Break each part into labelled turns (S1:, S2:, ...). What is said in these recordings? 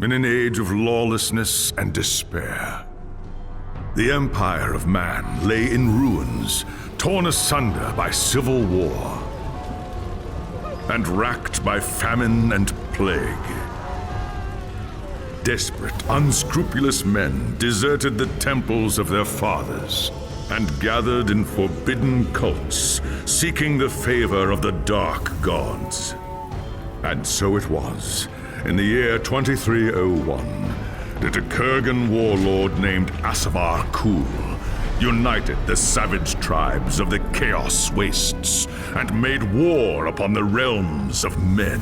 S1: in an age of lawlessness and despair. The empire of man lay in ruins, torn asunder by civil war, and racked by famine and plague. Desperate, unscrupulous men deserted the temples of their fathers and gathered in forbidden cults, seeking the favor of the dark gods. And so it was, in the year 2301, that a Kurgan warlord named Asavar Kul united the savage tribes of the Chaos Wastes and made war upon the realms of men.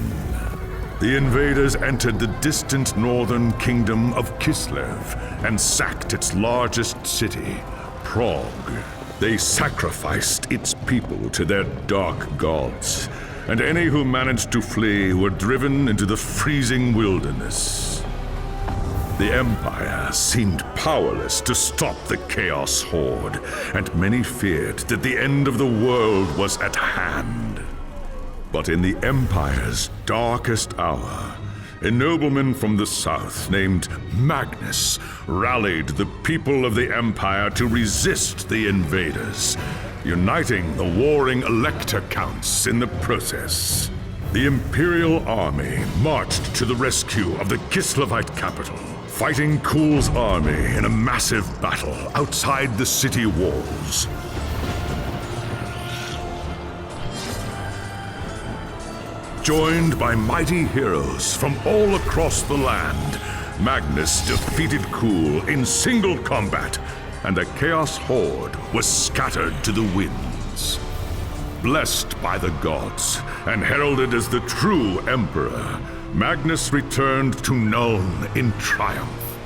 S1: The invaders entered the distant northern kingdom of Kislev and sacked its largest city, Prague. They sacrificed its people to their dark gods, and any who managed to flee were driven into the freezing wilderness. The Empire seemed powerless to stop the Chaos Horde, and many feared that the end of the world was at hand. But in the Empire's darkest hour, a nobleman from the south named Magnus rallied the people of the Empire to resist the invaders, uniting the warring Elector counts in the process. The Imperial army marched to the rescue of the Kislevite capital, fighting Kul's army in a massive battle outside the city walls. Joined by mighty heroes from all across the land, Magnus defeated Kul in single combat, and the Chaos Horde was scattered to the winds. Blessed by the gods and heralded as the true Emperor, Magnus returned to Nuln in triumph.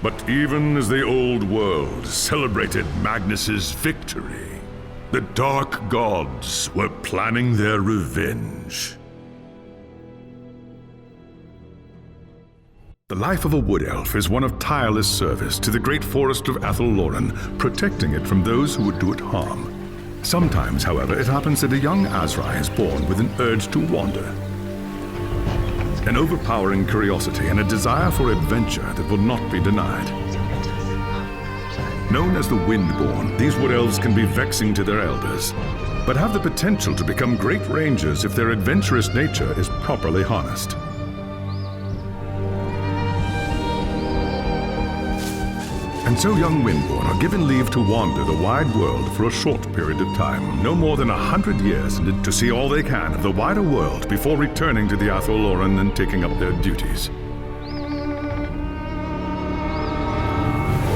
S1: But even as the old world celebrated Magnus's victory, the dark gods were planning their revenge. The life of a wood elf is one of tireless service to the great forest of Athel-Loren, protecting it from those who would do it harm. Sometimes, however, it happens that a young Azrai is born with an urge to wander. An overpowering curiosity and a desire for adventure that will not be denied. Known as the Windborn, these wood elves can be vexing to their elders, but have the potential to become great rangers if their adventurous nature is properly harnessed. And so young Windborn are given leave to wander the wide world for a short period of time, no more than 100 years, to see all they can of the wider world before returning to the Athel-Loren and taking up their duties.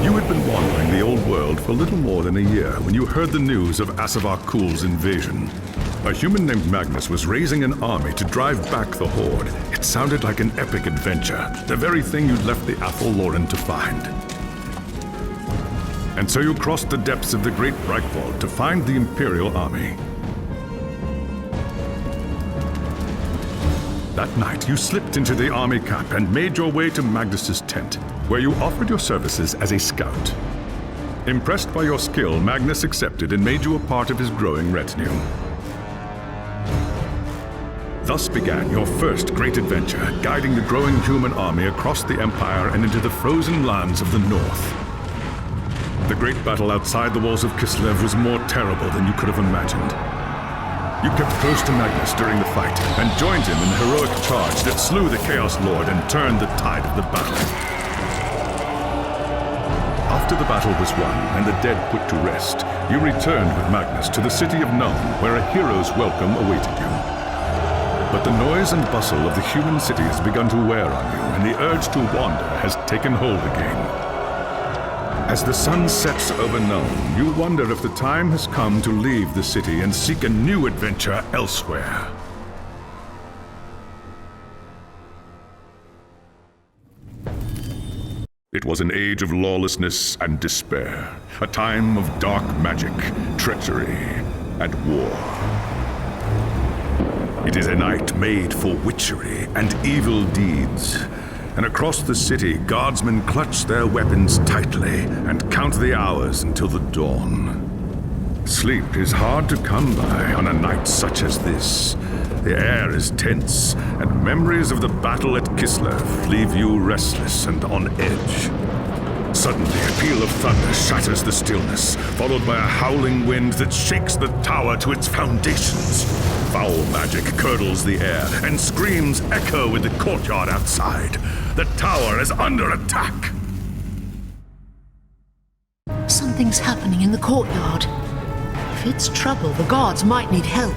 S1: You had been wandering the old world for little more than a year when you heard the news of Asavar Kul's invasion. A human named Magnus was raising an army to drive back the Horde. It sounded like an epic adventure, the very thing you'd left the Athel-Loren to find. And so you crossed the depths of the Great Breitwald to find the Imperial army. That night, you slipped into the army camp and made your way to Magnus's tent, where you offered your services as a scout. Impressed by your skill, Magnus accepted and made you a part of his growing retinue. Thus began your first great adventure, guiding the growing human army across the Empire and into the frozen lands of the North. The great battle outside the walls of Kislev was more terrible than you could have imagined. You kept close to Magnus during the fight and joined him in the heroic charge that slew the Chaos Lord and turned the tide of the battle. After the battle was won and the dead put to rest, you returned with Magnus to the city of Nuln, where a hero's welcome awaited you. But the noise and bustle of the human city has begun to wear on you, and the urge to wander has taken hold again. As the sun sets over Nuln, you wonder if the time has come to leave the city and seek a new adventure elsewhere. It was an age of lawlessness and despair, a time of dark magic, treachery, and war. It is a night made for witchery and evil deeds. And across the city, guardsmen clutch their weapons tightly and count the hours until the dawn. Sleep is hard to come by on a night such as this, The air is tense, and memories of the battle at Kislev leave you restless and on edge. Suddenly, a peal of thunder shatters the stillness, followed by a howling wind that shakes the tower to its foundations. Foul magic curdles the air, and screams echo in the courtyard outside. The tower is under attack!
S2: Something's happening in the courtyard. If it's trouble, the guards might need help.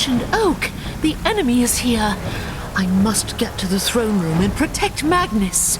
S2: And Oak! The enemy is here! I must get to the throne room and protect Magnus!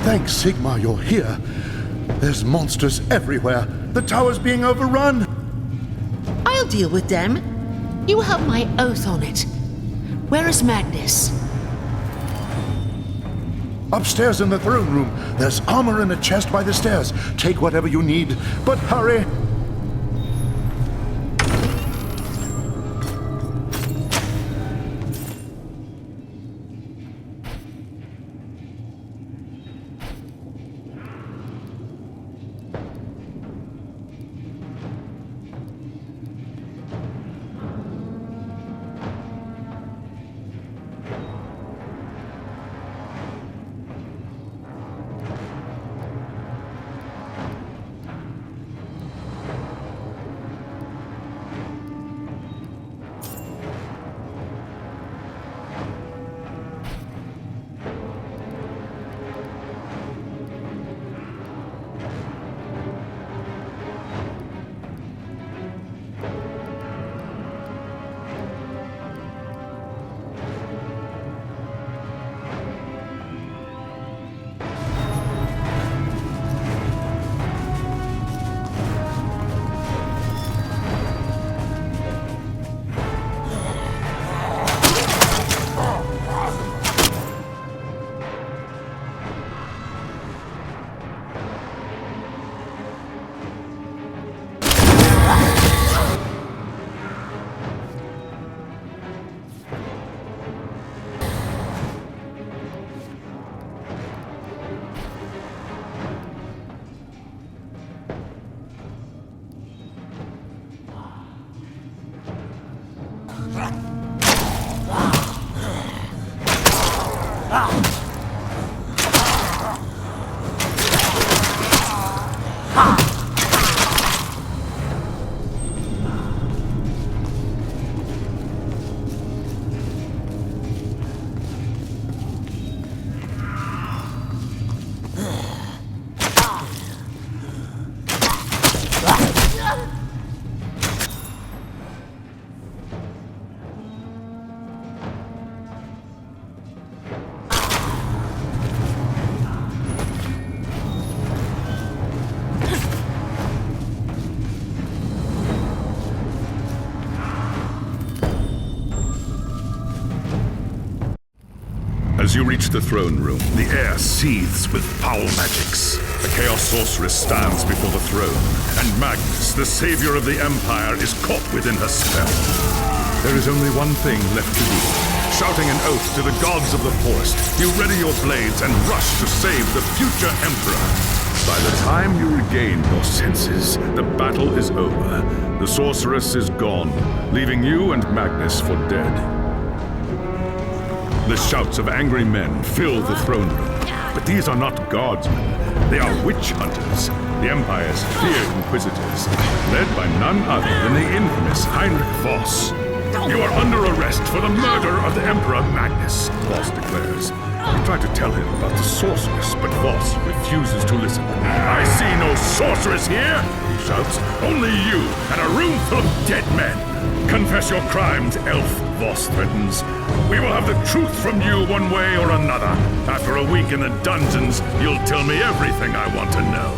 S3: Thanks, Sigmar, you're here. There's monsters everywhere. The tower's being overrun.
S2: I'll deal with them. You have my oath on it. Where is Magnus?
S3: Upstairs in the throne room. There's armor in a chest by the stairs. Take whatever you need, but hurry.
S1: you reach the throne room, the air seethes with foul magics. The Chaos Sorceress stands before the throne, and Magnus, the savior of the Empire, is caught within her spell. There is only one thing left to do. Shouting an oath to the gods of the forest, you ready your blades and rush to save the future Emperor. By the time you regain your senses, the battle is over. The sorceress is gone, leaving you and Magnus for dead. The shouts of angry men fill the throne room, but these are not guardsmen. They are witch hunters, the Empire's feared inquisitors, led by none other than the infamous Heinrich Voss. You are under arrest for the murder of the Emperor Magnus, Voss declares. You try to tell him about the sorceress, but Voss refuses to listen. I see no sorceress here, he shouts. Only you and a room full of dead men. Confess your crimes, elf, Voss threatens. We will have the truth from you one way or another. After a week in the dungeons, you'll tell me everything I want to know.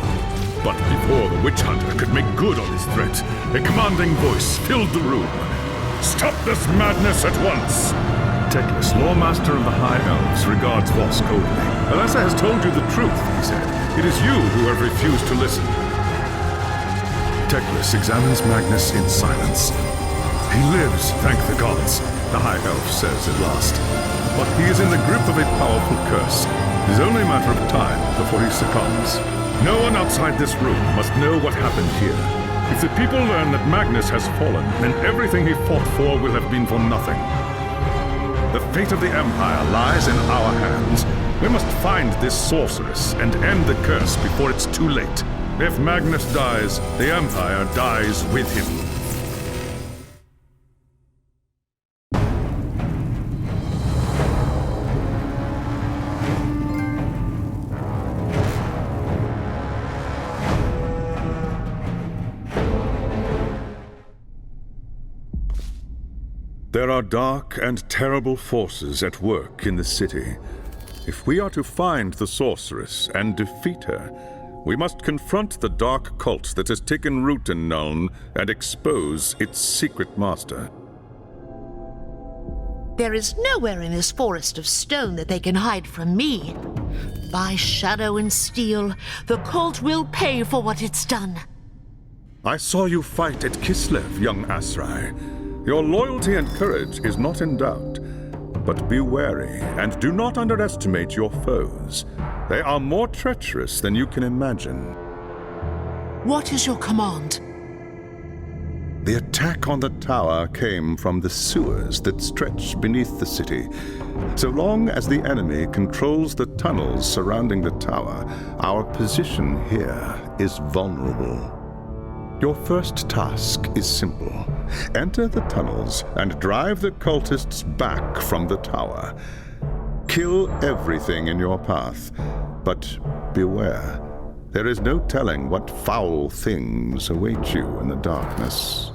S1: But before the witch hunter could make good on his threat, a commanding voice filled the room. Stop this madness at once! Teclis, Lawmaster of the High Elves, regards Voss coldly. Elessa has told you the truth, he said. It is you who have refused to listen. Teclis examines Magnus in silence. He lives, thank the gods, the High Elf says at last. But he is in the grip of a powerful curse. It is only a matter of time before he succumbs. No one outside this room must know what happened here. If the people learn that Magnus has fallen, then everything he fought for will have been for nothing. The fate of the Empire lies in our hands. We must find this sorceress and end the curse before it's too late. If Magnus dies, the Empire dies with him. There are dark and terrible forces at work in the city. If we are to find the sorceress and defeat her, we must confront the dark cult that has taken root in Nuln and expose its secret master.
S2: There is nowhere in this forest of stone that they can hide from me. By shadow and steel, the cult will pay for what it's done.
S1: I saw you fight at Kislev, young Asrai. Your loyalty and courage is not in doubt. But be wary and do not underestimate your foes. They are more treacherous than you can imagine.
S2: What is your command?
S1: The attack on the tower came from the sewers that stretch beneath the city. So long as the enemy controls the tunnels surrounding the tower, our position here is vulnerable. Your first task is simple. Enter the tunnels and drive the cultists back from the tower. Kill everything in your path, but beware. There is no telling what foul things await you in the darkness.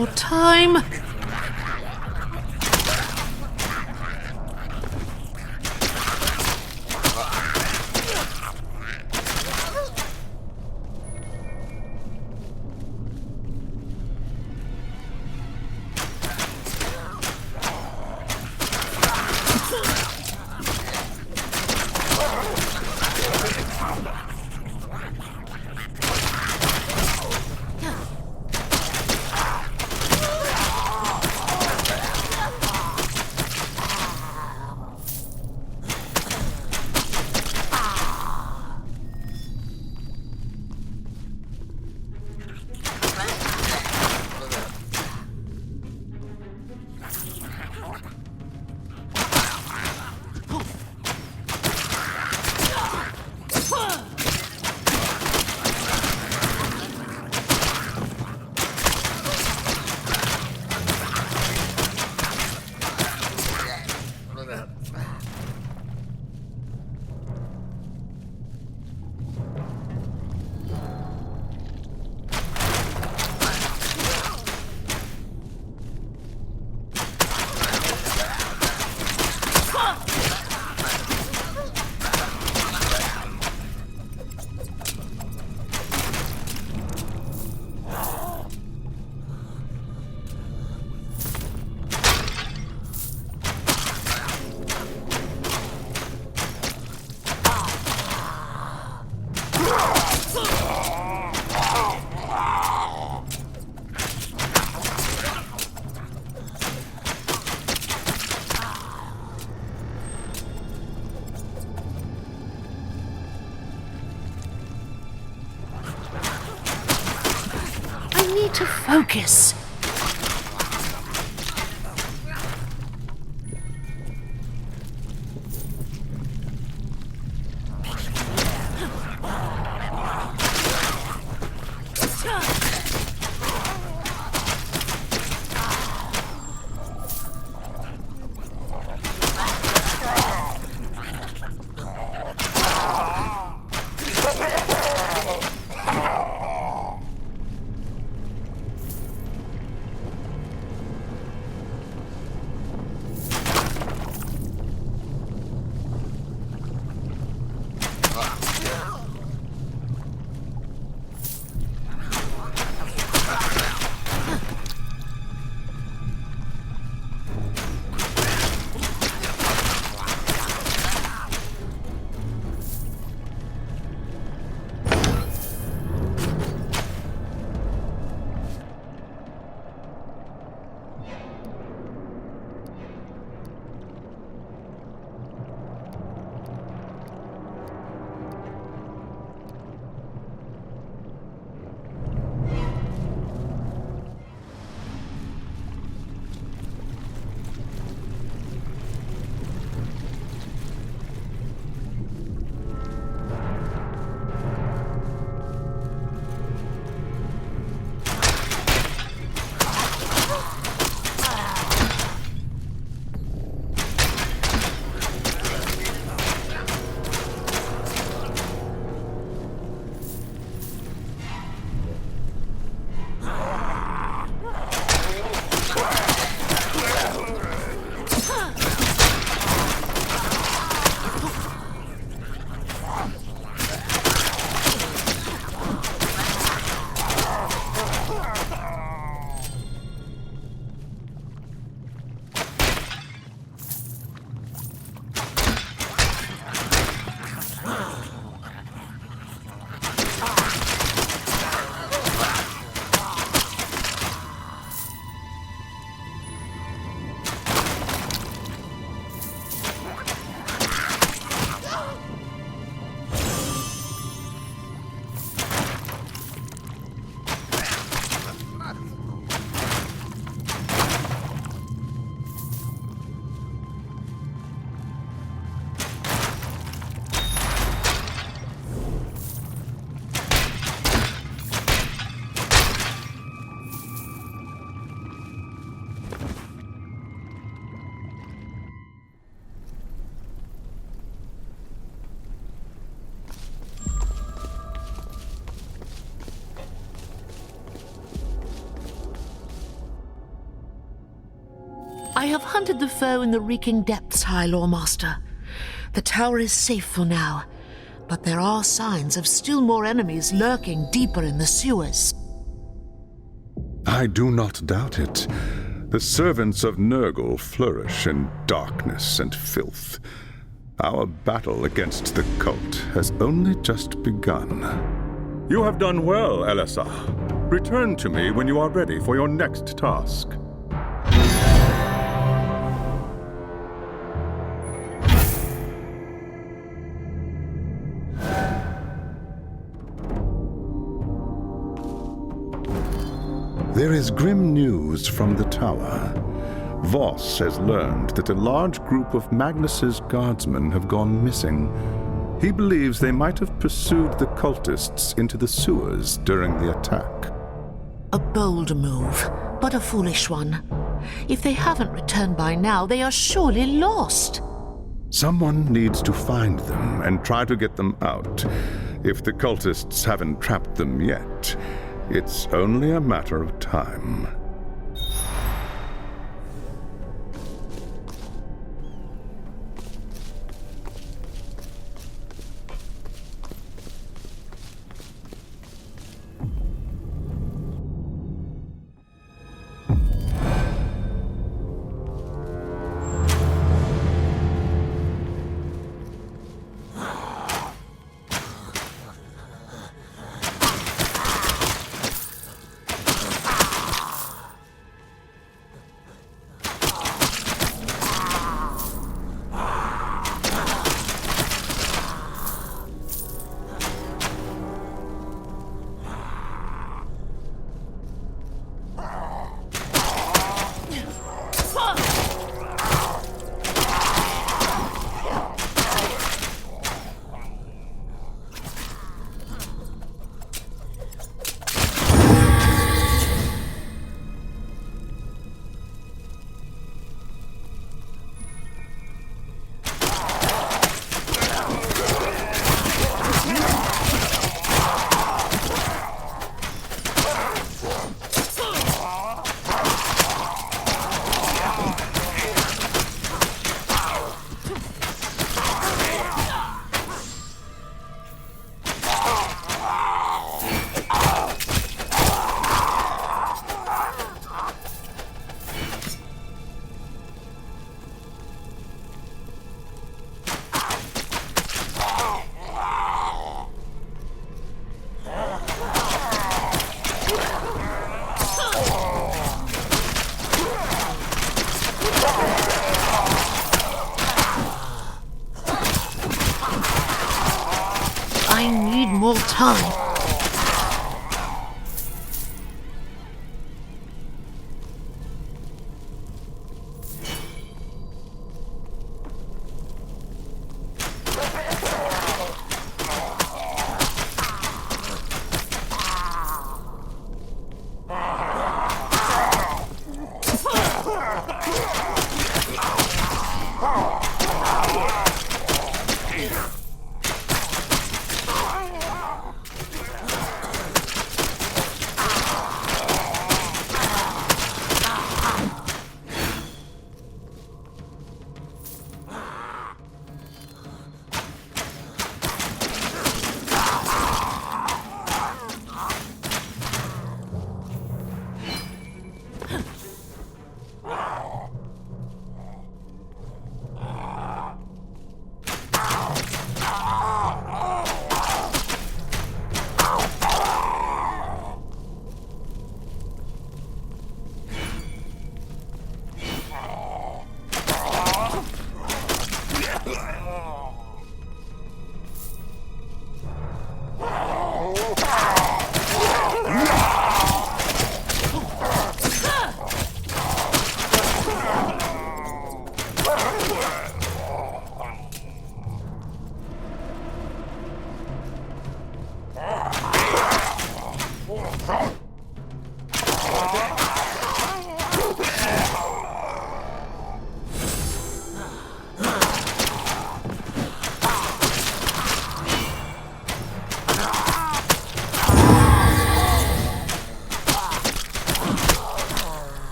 S2: more time. I need to focus. have hunted the foe in the reeking depths, High Lawmaster. The tower is safe for now, but there are signs of still more enemies lurking deeper in the sewers.
S3: I do not doubt it. The servants of Nurgle flourish in darkness and filth. Our battle against the cult has only just begun.
S4: You have done well, Elessa. Return to me when you are ready for your next task.
S3: There is grim news from the tower. Voss has learned that a large group of Magnus's guardsmen have gone missing. He believes they might have pursued the cultists into the sewers during the attack.
S2: A bold move, but a foolish one. If they haven't returned by now, they are surely lost.
S3: Someone needs to find them and try to get them out. If the cultists haven't trapped them yet, it's only a matter of time.
S2: More time.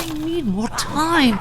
S2: I need more time.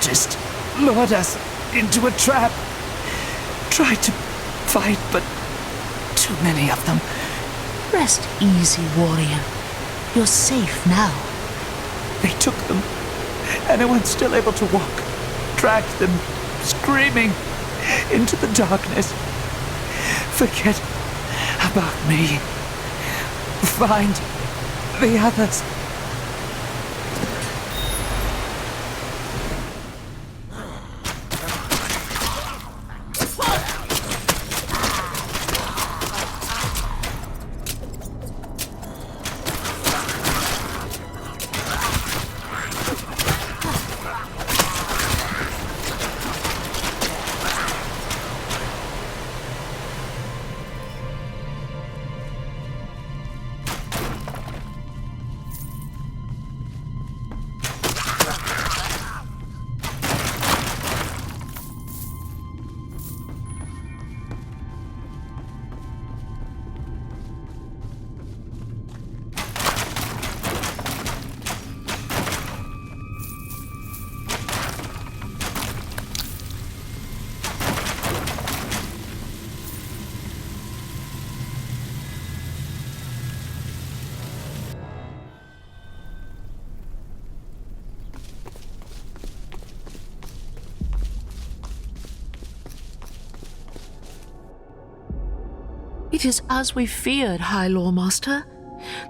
S5: cultist lured us into a trap. Tried to fight, but too many of them.
S2: Rest easy, warrior. You're safe now.
S5: They took them. Anyone's still able to walk. Dragged them, screaming, into the darkness. Forget about me. Find the others.
S2: It is as we feared, High Lawmaster.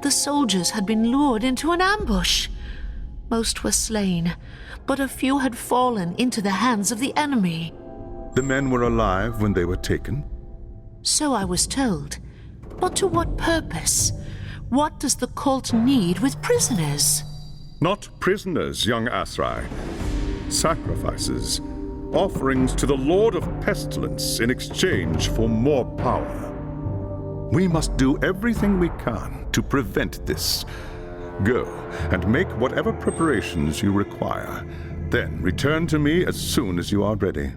S2: The soldiers had been lured into an ambush. Most were slain, but a few had fallen into the hands of the enemy.
S3: The men were alive when they were taken?
S2: So I was told. But to what purpose? What does the cult need with prisoners?
S4: Not prisoners, young Asrai. Sacrifices. Offerings to the Lord of Pestilence in exchange for more power.
S3: We must do everything we can to prevent this. Go and make whatever preparations you require. Then return to me as soon as you are ready.